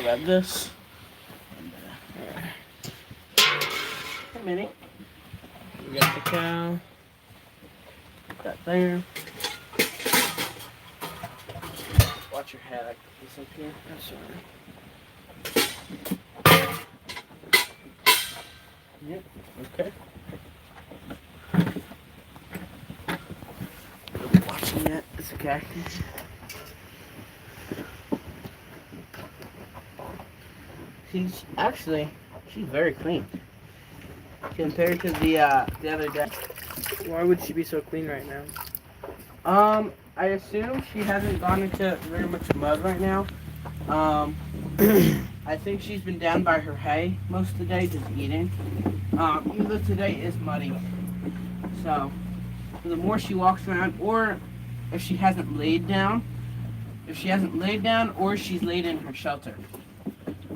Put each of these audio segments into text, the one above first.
grab this. Hey, Minnie. We got the cow. Put that there. Watch your head. I put this up here. That's alright. Yep. Okay. Watching it. It's okay. She's very clean compared to the other day. Why would she be so clean right now? I assume she hasn't gone into very much mud right now. I think she's been down by her hay most of the day, just eating. Even though today is muddy, so the more she walks around, or if she hasn't laid down, or she's laid in her shelter.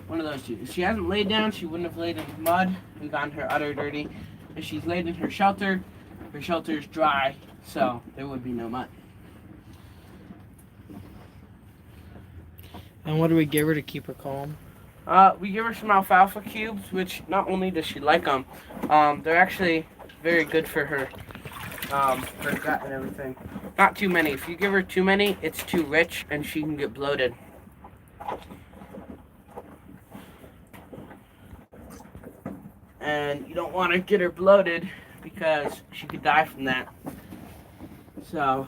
One of those two. If she hasn't laid down, she wouldn't have laid in mud and gotten her udder dirty. If she's laid in her shelter is dry, so there would be no mud. And what do we give her to keep her calm? We give her some alfalfa cubes, which not only does she like them, they're actually very good for her gut and everything. Not too many. If you give her too many, it's too rich and she can get bloated. And you don't want to get her bloated because she could die from that. So,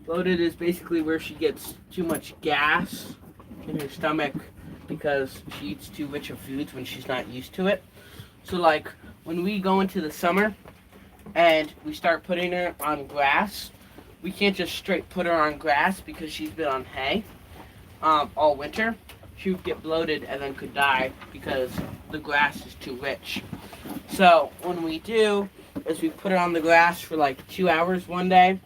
bloated is basically where she gets too much gas in her stomach because she eats too rich of foods when she's not used to it. So like when we go into the summer and we start putting her on grass, we can't just straight put her on grass because she's been on hay all winter. She would get bloated and then could die because the grass is too rich. So what we do is we put her on the grass for like 2 hours one day.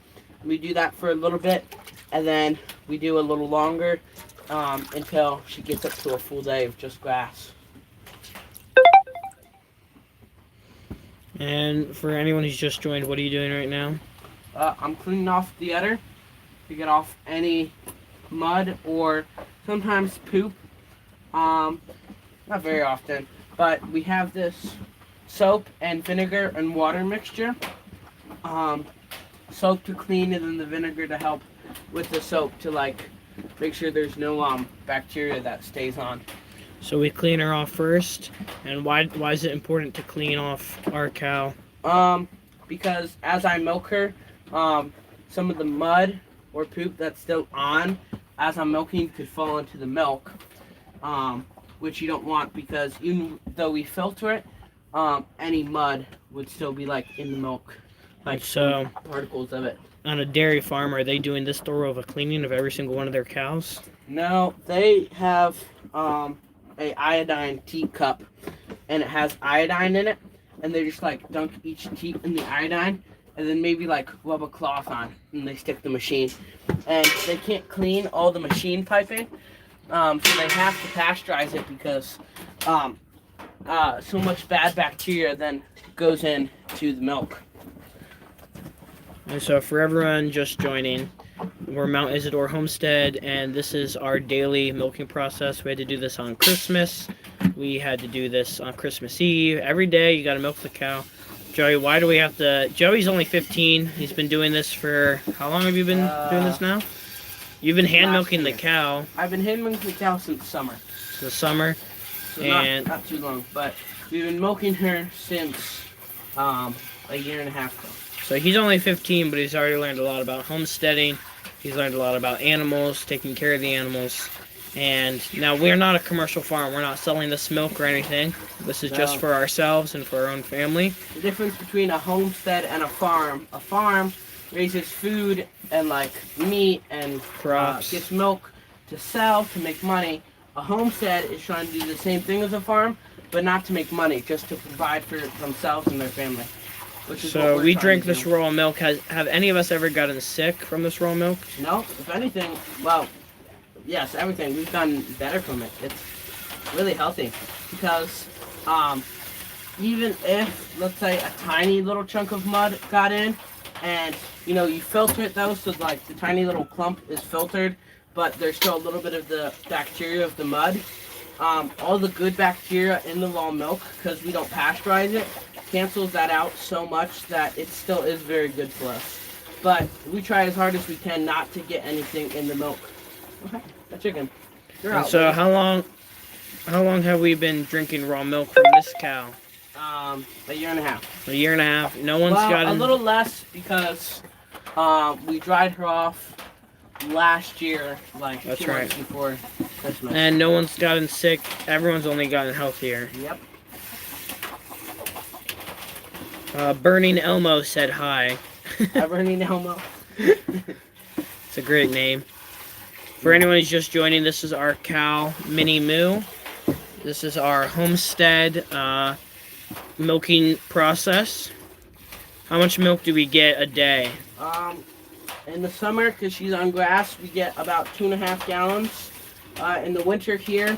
We do that for a little bit, and then we do a little longer until she gets up to a full day of just grass. And for anyone who's just joined, what are you doing right now? I'm cleaning off the udder to get off any mud or sometimes poop. Not very often, but we have this soap and vinegar and water mixture. Soap to clean and then the vinegar to help with the soap to like make sure there's no bacteria that stays on. So we clean her off first. And why is it important to clean off our cow? Because as I milk her, some of the mud or poop that's still on as I'm milking could fall into the milk, which you don't want because even though we filter it, any mud would still be like in the milk, like so particles of it. On a dairy farm, are they doing this thorough of a cleaning of every single one of their cows? No, they have a iodine teacup, and it has iodine in it, and they just like dunk each teat in the iodine, and then maybe like rub a cloth on, and they stick the machine. And they can't clean all the machine piping, so they have to pasteurize it because so much bad bacteria then goes into the milk. And so for everyone just joining, we're Mount Isidore Homestead, and this is our daily milking process. We had to do this on Christmas. We had to do this on Christmas Eve. Every day you got to milk the cow. Joey, why do we have to? Joey's only 15. He's been doing this for, how long have you been doing this now? You've been hand milking the cow. I've been hand milking the cow since summer. The summer. So and not too long, but we've been milking her since a year and a half ago. So he's only 15, but he's already learned a lot about homesteading. He's learned a lot about animals, taking care of the animals. And now we're not a commercial farm. We're not selling this milk or anything. This is just for ourselves and for our own family. The difference between a homestead and a farm raises food and like meat and crops, gets milk to sell to make money. A homestead is trying to do the same thing as a farm, but not to make money, just to provide for themselves and their family. So we drink this raw milk. Have any of us ever gotten sick from this raw milk? No. If anything, well, yes, everything. We've gotten better from it. It's really healthy because even if, let's say, a tiny little chunk of mud got in, and you filter it though, so like the tiny little clump is filtered but there's still a little bit of the bacteria of the mud. All the good bacteria in the raw milk, because we don't pasteurize it, cancels that out so much that it still is very good for us. But we try as hard as we can not to get anything in the milk. Okay, a chicken. You're out. So how long have we been drinking raw milk from this cow? A year and a half. A year and a half. No one's gotten... a little less because we dried her off last year, like That's 2 right. months before Christmas. And no one's gotten sick. Everyone's only gotten healthier. Yep. Burning Elmo said hi. Burning Elmo. It's a great name. For anyone who's just joining, this is our cow, Mini Moo. This is our homestead milking process. How much milk do we get a day? In the summer, because she's on grass, we get about 2.5 gallons. In the winter here,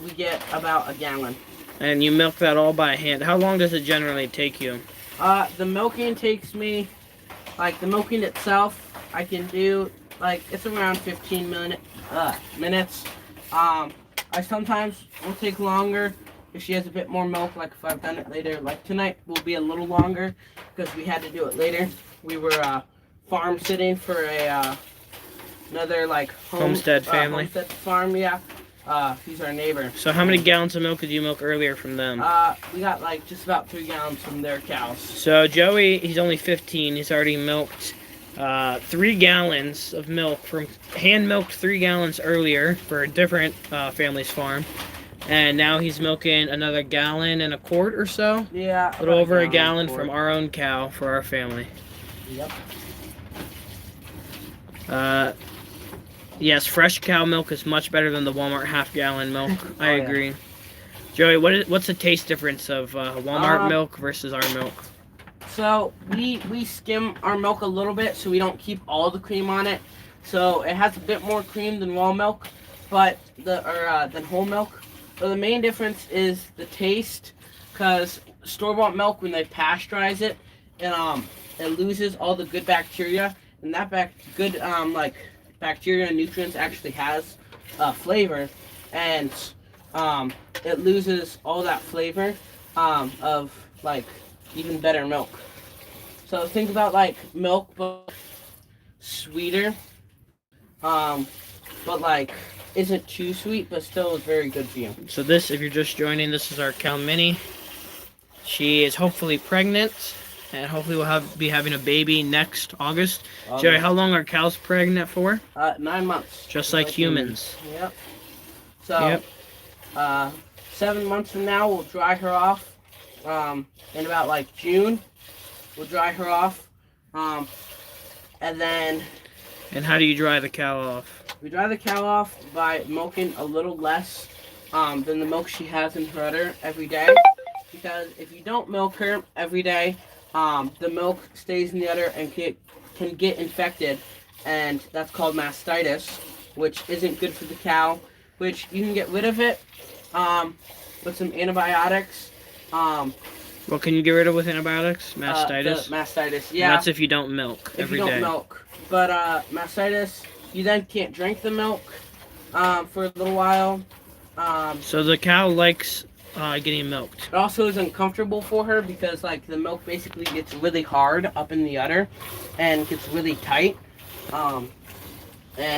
we get about 1 gallon. And you milk that all by hand. How long does it generally take you? The milking takes me, like the milking itself, I can do, like, it's around 15 minutes. I sometimes will take longer if she has a bit more milk, like if I've done it later. Like tonight will be a little longer because we had to do it later. We were farm sitting for another like homestead family. Homestead farm, yeah. He's our neighbor. So how many gallons of milk did you milk earlier from them? We got like just about 3 gallons from their cows. So Joey, he's only 15. He's already milked 3 gallons of milk from hand milked 3 gallons earlier for a different family's farm, and now he's milking another 1.25 gallons or so. Yeah, a little over a gallon from our own cow for our family. Yep. Yes, fresh cow milk is much better than the Walmart half-gallon milk. I agree. Yeah. Joey, what's the taste difference of Walmart milk versus our milk? So we skim our milk a little bit so we don't keep all the cream on it. So it has a bit more cream than raw milk, but than whole milk. But the main difference is the taste, because store-bought milk, when they pasteurize it, it loses all the good bacteria, and that good bacteria and nutrients actually has flavor, and it loses all that flavor of like even better milk. So think about like milk but sweeter, but like isn't too sweet but still is very good for you. So this, if you're just joining, this is our cow Minnie. She is hopefully pregnant, and hopefully we'll be having a baby next August. Joey, how long are cows pregnant for? 9 months. Just like humans. Yep. So, 7 months from now, we'll dry her off. In about like June, we'll dry her off. And then... And how do you dry the cow off? We dry the cow off by milking a little less than the milk she has in her udder every day. Because if you don't milk her every day, the milk stays in the udder and can get infected, and that's called mastitis, which isn't good for the cow, which you can get rid of it with some antibiotics. What can you get rid of with antibiotics? Mastitis? Mastitis, yeah. And that's if you don't milk every day. If you don't milk. But mastitis, you then can't drink the milk for a little while. So the cow likes getting milked. It also is uncomfortable for her because like the milk basically gets really hard up in the udder and gets really tight. And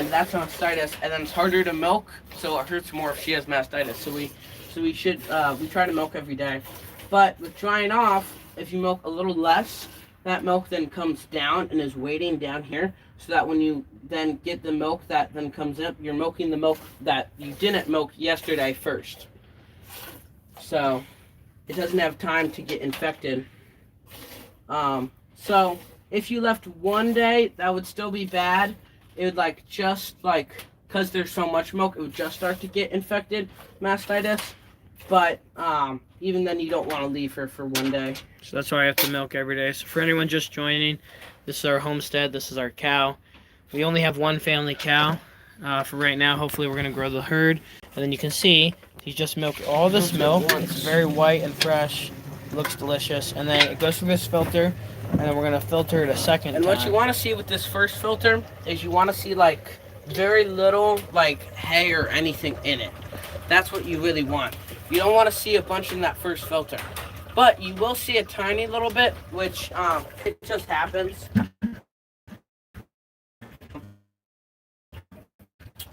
that's mastitis, and then it's harder to milk, so it hurts more if she has mastitis. So we try to milk every day. But with drying off, if you milk a little less, that milk then comes down and is waiting down here, so that when you then get the milk that then comes up, you're milking the milk that you didn't milk yesterday first. So it doesn't have time to get infected. So if you left one day, that would still be bad. It would because there's so much milk, it would just start to get infected, mastitis. But even then, you don't want to leave her for one day. So that's why I have to milk every day. So for anyone just joining, this is our homestead. This is our cow. We only have one family cow for right now. Hopefully we're going to grow the herd. And then you can see he's just milked all this milk. It's very white and fresh. It looks delicious. And then it goes through this filter. And then we're going to filter it a second time. And what you want to see with this first filter is you want to see like very little like hay or anything in it. That's what you really want. You don't want to see a bunch in that first filter. But you will see a tiny little bit, which it just happens.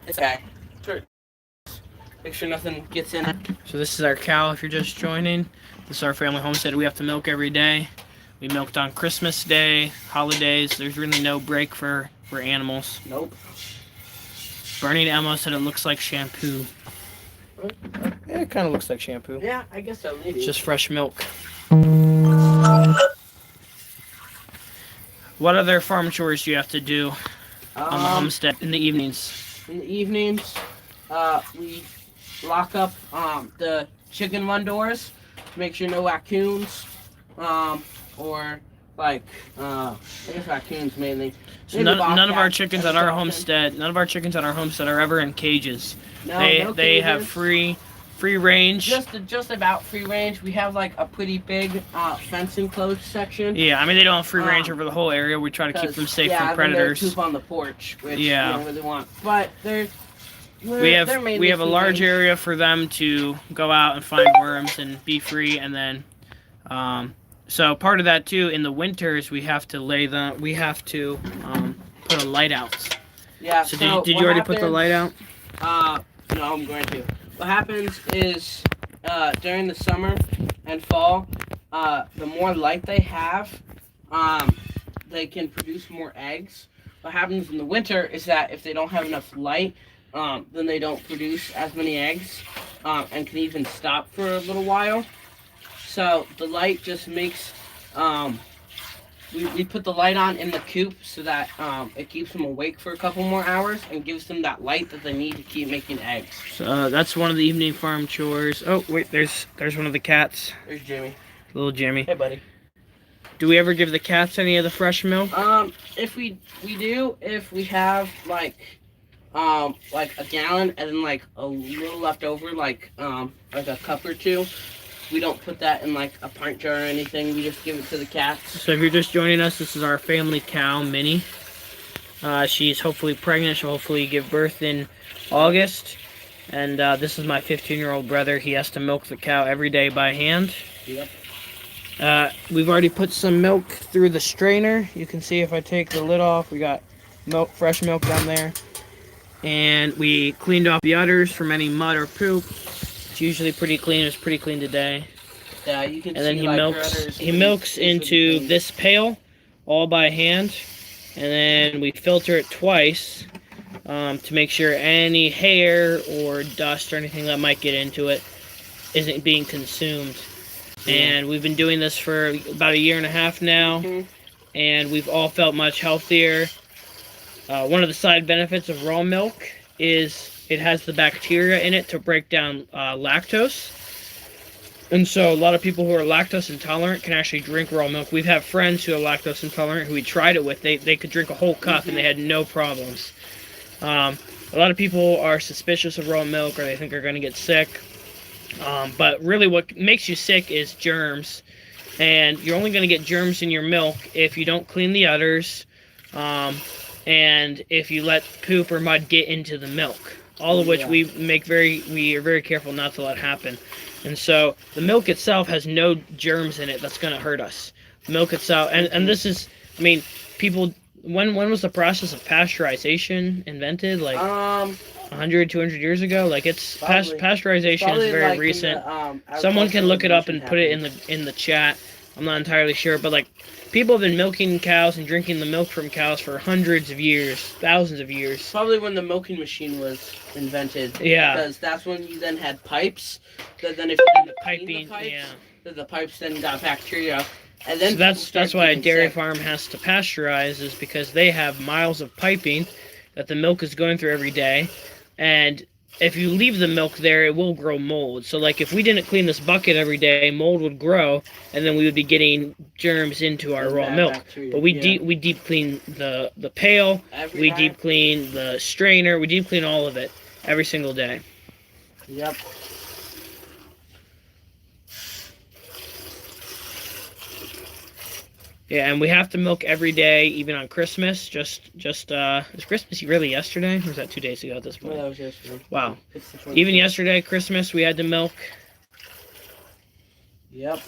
It's okay. Make sure nothing gets in it. So this is our cow if you're just joining. This is our family homestead. We have to milk every day. We milked on Christmas Day, holidays. There's really no break for animals. Nope. Bernie and Emma said it looks like shampoo. Yeah, it kind of looks like shampoo. Yeah, I guess so. Maybe. It's just fresh milk. What other farm chores do you have to do on the homestead in the evenings? In the evenings, we lock up the chicken run doors to make sure no raccoons, or like I guess raccoons mainly. So none of our chickens at our homestead, are ever in cages. No They cages. have free range. Just about free range. We have like a pretty big fence enclosed section. Yeah, I mean they don't have free range over the whole area. We try to keep them safe from predators. Yeah, poop on the porch, which Yeah. we don't really want. But we have a large area for them to go out and find worms and be free, and then so part of that too in the winters we have to put a light out. Yeah. So did you already put the light out? No, I'm going to. What happens is during the summer and fall, the more light they have, they can produce more eggs. What happens in the winter is that if they don't have enough light, then they don't produce as many eggs, and can even stop for a little while. So the light just makes, we put the light on in the coop so that it keeps them awake for a couple more hours and gives them that light that they need to keep making eggs. So that's one of the evening farm chores. Oh wait, there's one of the cats. There's Jimmy. Little Jimmy. Hey, buddy. Do we ever give the cats any of the fresh milk? If we do, if we have like a gallon and then like a little left over, like a cup or two, we don't put that in like a pint jar or anything. We just give it to the cats. So if you're just joining us, this is our family cow, Minnie. She's hopefully pregnant. She'll hopefully give birth in August. And this is my 15-year-old brother. He has to milk the cow every day by hand. Yep. We've already put some milk through the strainer. You can see if I take the lid off, we got fresh milk down there. And we cleaned off the udders from any mud or poop. It's usually pretty clean. It's pretty clean today. Yeah, you can and then see, he milks into this pail all by hand, and then we filter it twice to make sure any hair or dust or anything that might get into it isn't being consumed. Yeah. And we've been doing this for about 1.5 years now, and we've all felt much healthier. One of the side benefits of raw milk is it has the bacteria in it to break down lactose. And so a lot of people who are lactose intolerant can actually drink raw milk. We've had friends who are lactose intolerant who we tried it with. They could drink a whole cup and they had no problems. A lot of people are suspicious of raw milk, or they think they're going to get sick. But really what makes you sick is germs. And you're only going to get germs in your milk if you don't clean the udders, and if you let poop or mud get into the milk. All of which we are very careful not to let happen. And so the milk itself has no germs in it that's going to hurt us. The milk itself, and this is, I mean, people, when was the process of pasteurization invented? Like 100, 200 years ago? Like pasteurization is very like recent. Someone can look it up and put it in the chat. I'm not entirely sure, but like people have been milking cows and drinking the milk from cows for hundreds of years, thousands of years. Probably when the milking machine was invented. Yeah. Because that's when you then had pipes. That then if you had piping, the pipes, yeah. The pipes then got bacteria. And then so that's why a dairy farm has to pasteurize, is because they have miles of piping that the milk is going through every day. And if you leave the milk there, it will grow mold. So like if we didn't clean this bucket every day, mold would grow, and then we would be getting germs into our raw milk. Bacteria. But we deep clean the pail, we deep clean the strainer, we deep clean all of it every single day. Yep. Yeah, and we have to milk every day, even on Christmas. Is Christmas really yesterday? Or was that 2 days ago at this point? No, that was yesterday. Wow. It's the 25th. Even yesterday, Christmas, we had to milk. Yep.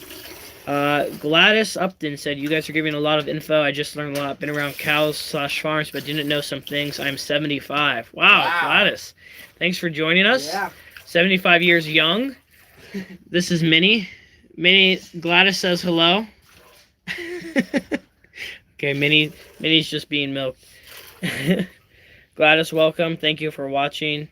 Gladys Upton said, you guys are giving a lot of info. I just learned a lot. Been around cows/farms, but didn't know some things. I'm 75. Wow, Gladys. Thanks for joining us. Yeah. 75 years young. This is Minnie. Gladys says hello. Okay, Minnie's just being milked. Gladys, welcome. Thank you for watching.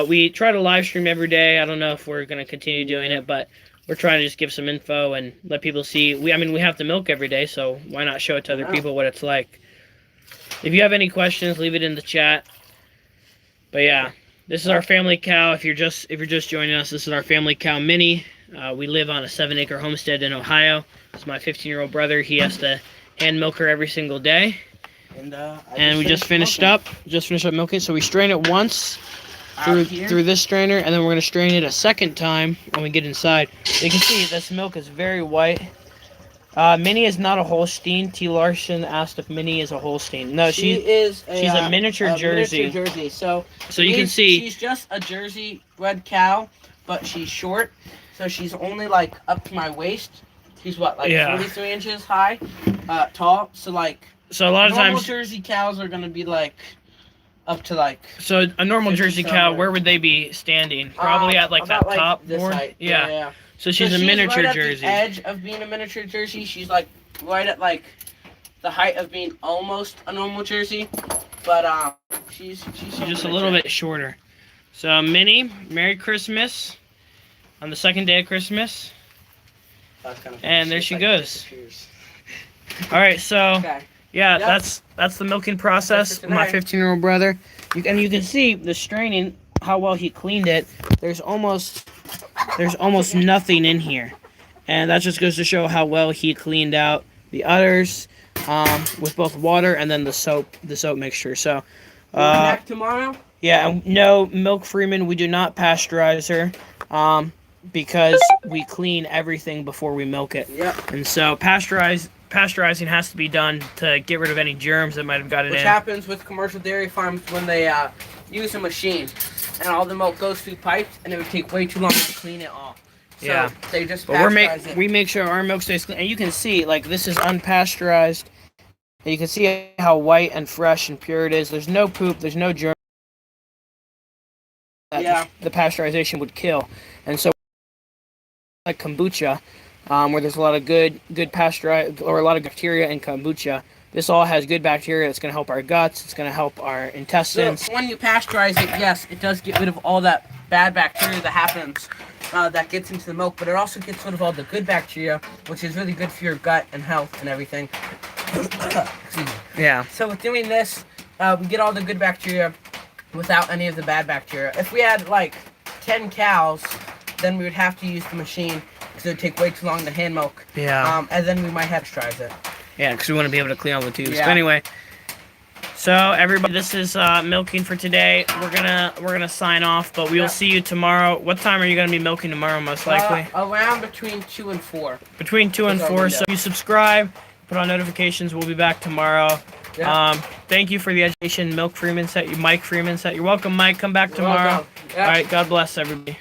We try to live stream every day. I don't know if we're going to continue doing it, but we're trying to just give some info and let people see. We have to milk every day, so why not show it to other people what it's like? If you have any questions, leave it in the chat. But yeah, this is our family cow. If you're just joining us, this is our family cow, Minnie. We live on a 7-acre homestead in Ohio. This is my 15-year-old brother. He has to hand milk her every single day. And we just finished up milking. So we strain it once through this strainer, and then we're going to strain it a second time when we get inside. You can see this milk is very white. Minnie is not a Holstein. T. Larson asked if Minnie is a Holstein. No, she's a miniature Jersey. So you can see she's just a Jersey bred cow, but she's short. So she's only like up to my waist. She's what, like 43 inches high, tall. So a lot of times Jersey cows are gonna be like up to like. So a normal Jersey cow, where would they be standing? Probably at like that top board. Height. Yeah. So she's a miniature right Jersey. At the edge of being a miniature Jersey. She's like right at like the height of being almost a normal Jersey, but she's just a little bit shorter. So Minnie, Merry Christmas on the second day of Christmas. And there she goes. All right, so yeah, that's the milking process with my 15-year-old brother. You can see the straining, how well he cleaned it. There's almost nothing in here, and that just goes to show how well he cleaned out the udders with both water and then the soap mixture. So back tomorrow. Yeah, no milk Freeman. We do not pasteurize her. Because we clean everything before we milk it. Yep. And so pasteurizing has to be done to get rid of any germs that might have got it in. Which happens with commercial dairy farms when they use a machine and all the milk goes through pipes, and it would take way too long to clean it all. So they just pasteurize it. We make sure our milk stays clean. And you can see, like, this is unpasteurized. And you can see how white and fresh and pure it is. There's no poop. There's no germs that the pasteurization would kill. And so like kombucha, where there's a lot of good or a lot of bacteria in kombucha. This all has good bacteria. It's going to help our guts. It's going to help our intestines. So when you pasteurize it, yes, it does get rid of all that bad bacteria that happens, that gets into the milk, but it also gets rid of all the good bacteria, which is really good for your gut and health and everything. Excuse me. Yeah. So with doing this, we get all the good bacteria without any of the bad bacteria. If we had like 10 cows, then we would have to use the machine because it would take way too long to hand milk. Yeah. And then we might have to pasteurize it. Yeah, because we want to be able to clean all the tubes. Yeah. But anyway, so everybody, this is milking for today. We're gonna sign off, but we'll see you tomorrow. What time are you gonna be milking tomorrow, most likely? Around between 2 and 4. Between 2 and 4. So you subscribe, put on notifications. We'll be back tomorrow. Yeah. Thank you for the education, Mike Freeman set. You're welcome, Mike. Come back tomorrow. Yeah. All right. God bless everybody.